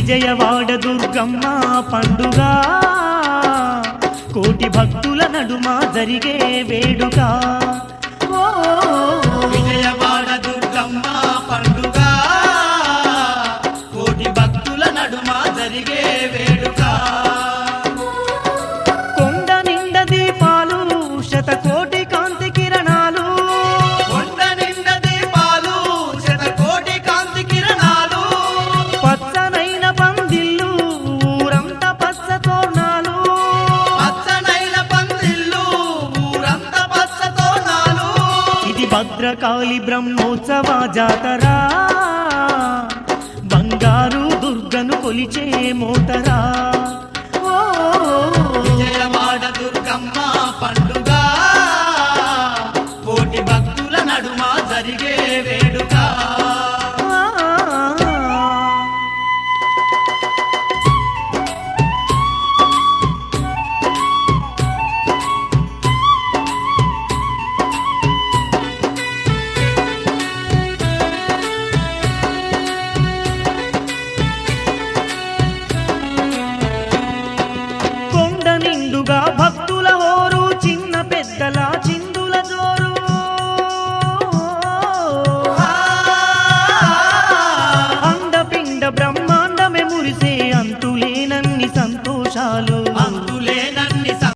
విజయవాడ దుర్గమ్మ పండుగ కోటి భక్తుల నడుమ జరిగే వేడుక విజయవాడ దుర్గమ్మ పండుగ కోటి భక్తుల నడుమ జరిగే వేడుక కొండ నిండ దీపాలు శతకోటి కాంతి కిరణాలు కొండ నిండ దీపాలు శతకోటి కాంతి కిరణాలు పచ్చనైన పందిళ్ళు ఊరంతా పచ్చ తోరణాలు పచ్చనైన పందిళ్ళు ఊరంతా పచ్చ తోరణాలు ఇది భద్రకాళి బ్రహ్మోత్సవ జాతర బంగారు దుర్గను కొలిచే మోతరా